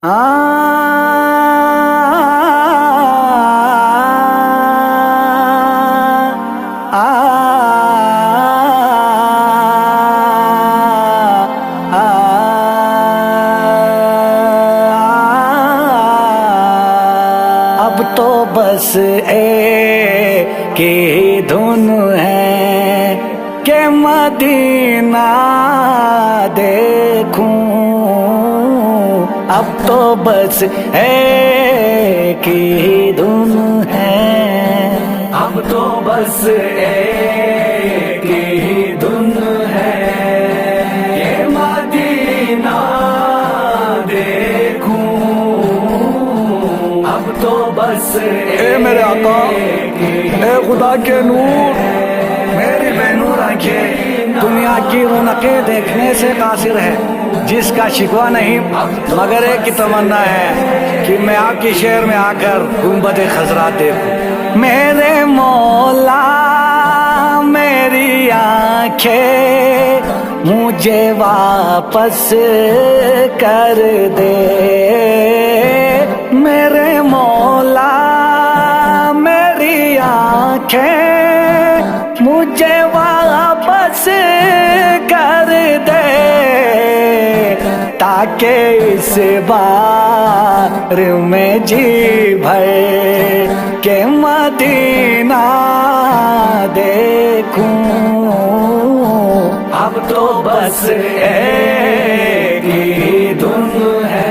اب تو بس ایک ہی دھن ہے کہ مدینہ دیکھوں، اب تو بس ایک ہی دھن ہے، اب تو بس ایک ہی دھن ہے کہ مدینہ دیکھوں، اب تو بس اے میرے آقا، اے خدا کے نور، میری بے نور آنکھیں دنیا کی رونقیں دیکھنے سے قاصر ہے، جس کا شکوہ نہیں مگر ایک کی تمنا ہے کہ میں آپ کی شہر میں آ کر گنبد خضرا دیکھوں۔ میرے مولا میری آنکھیں مجھے واپس کر دے، میرے مولا میری آنکھیں مجھے واپس کر دے، تاکہ اس بار میں جی بھر کے مدینہ دیکھوں، اب تو بس ایک ہی دھن ہے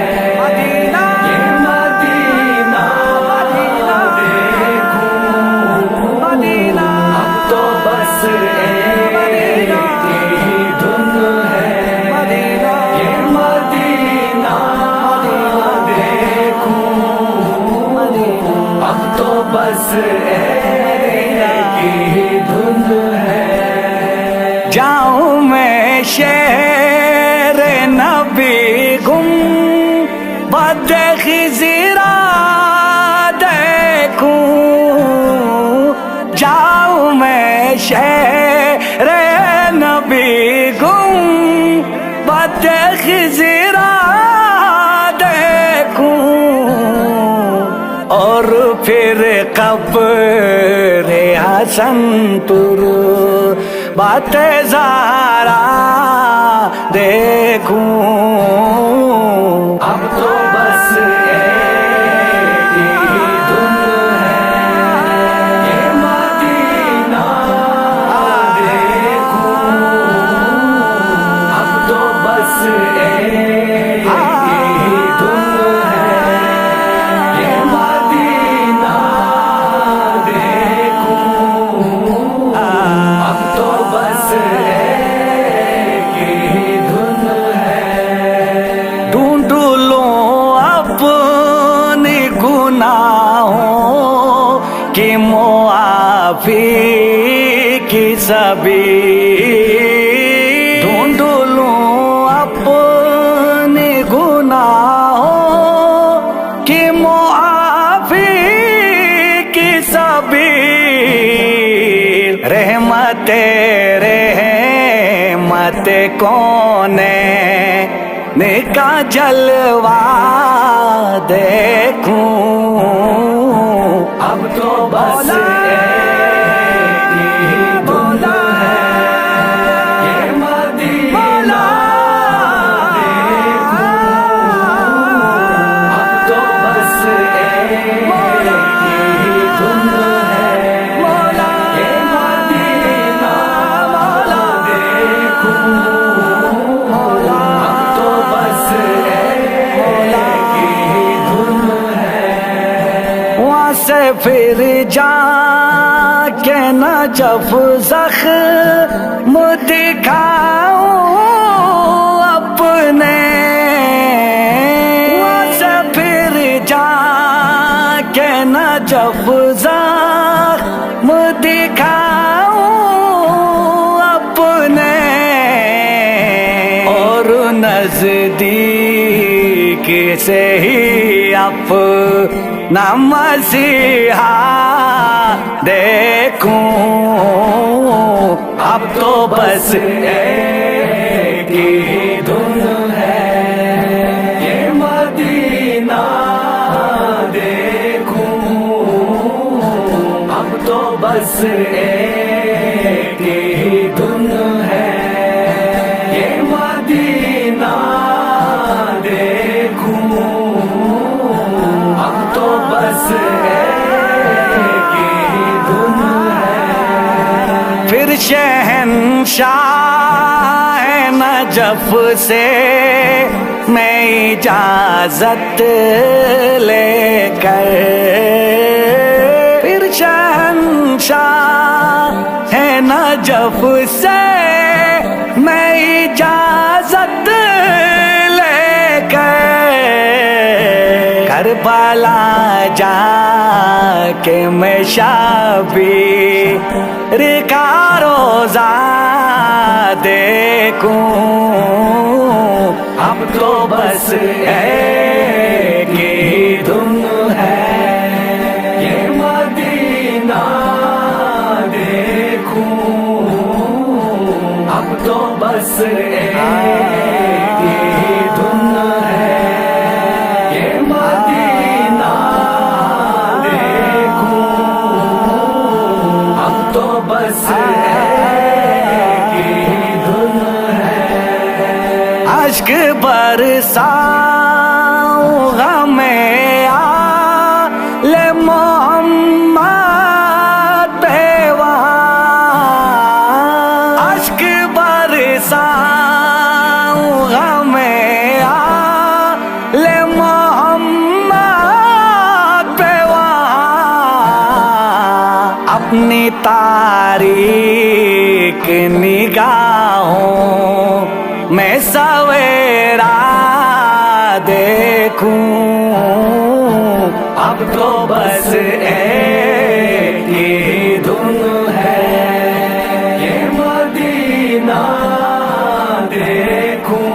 جاؤں میں شہر نبی گنبد خضرا دیکھوں، جاؤں میں شہر نبی گنبد خضرا دیکھوں، اور پھر قبر حسن تربت زہرا دیکھوں، اب تو بس ایک ہی دھن ہے یہ مدینہ دیکھوں، اب تو بس ایک ہی دھن ہے یہ مدینہ دیکھوں، اب تو بس ایک ہی دھن ہے، ڈھونڈ لوں اپنی گناہوں کی معافی کی سبیل، ڈھونڈ لوں اپنی گناہوں کی معافی کی سبیل، رحمت کون کا جلوہ دیکھوں، اب تو بس ایک ہی دھن ہے یہ مدینہ دیکھوں، اب تو بس ایک ہی دھن ہے یہ مدینہ دیکھوں، اب تو بس ایک ہی دھن ہے، وہاں سے پھر جا کے نجف زخم دکھاؤں اپنے، وہاں سے پھر جا کے نجف زخم دکھاؤں اپنے، اور نزدیک سے ہی اپنا مسیحا دیکھوں، اب تو بس ایک ہی دھن ہے یہ مدینہ بس ایک ہی دھن ہے، یہ مدینہ دیکھوں اب تو بس ایک ہی دھن ہے۔ پھر شہنشاہ نجف سے میں اجازت لے کر، پھر شہنشاہ نجف سے میں اجازت لے کر کربلا جا کے میں شبیر کا روزہ دیکھوں اب تو بس ایک ہی دھن ہے، یہ مدینہ دیکھوں اب تو بس ایک ہی دھن ہے، یہ مدینہ دیکھوں اب تو بس ایک ہی دھن ہے۔ اشک برساؤں غم آل محمد پہ وہاں، اشک برساؤں غم آل محمد پہ وہاں، اپنی تاریک نگاہوں میں سویرا دیکھوں اب تو بس ایک ہی دھن ہے، یہ مدینہ دیکھوں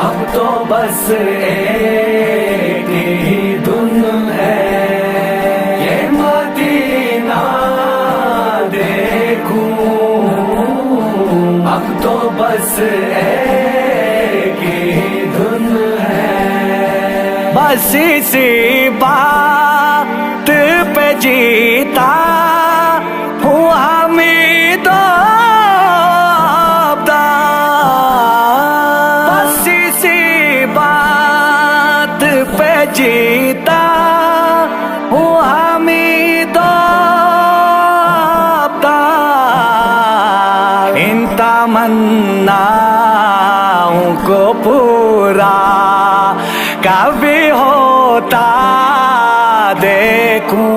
اب تو بس ایک ہی دھن ہے، یہ مدینہ دیکھوں اب تو بس ایک ہی دھن ہے۔ بس اسی بات پہ جیتا ہوں حمید و آبدار، بس اسی بات پہ جیتا ہوں حمید و آبدار، ان تمناؤں کو پورا کبھی ہوتا دیکھوں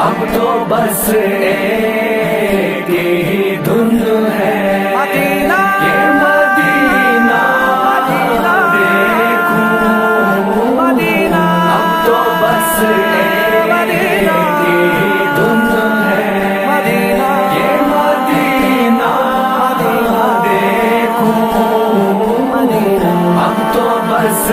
اب تو بس ایک ہی دھن ہے، مدینہ یہ مدینہ دیکھوں مدینہ اب تو بس ایک ہی دھن ہے، مدینہ یہ مدینہ دیکھوں اب تو بس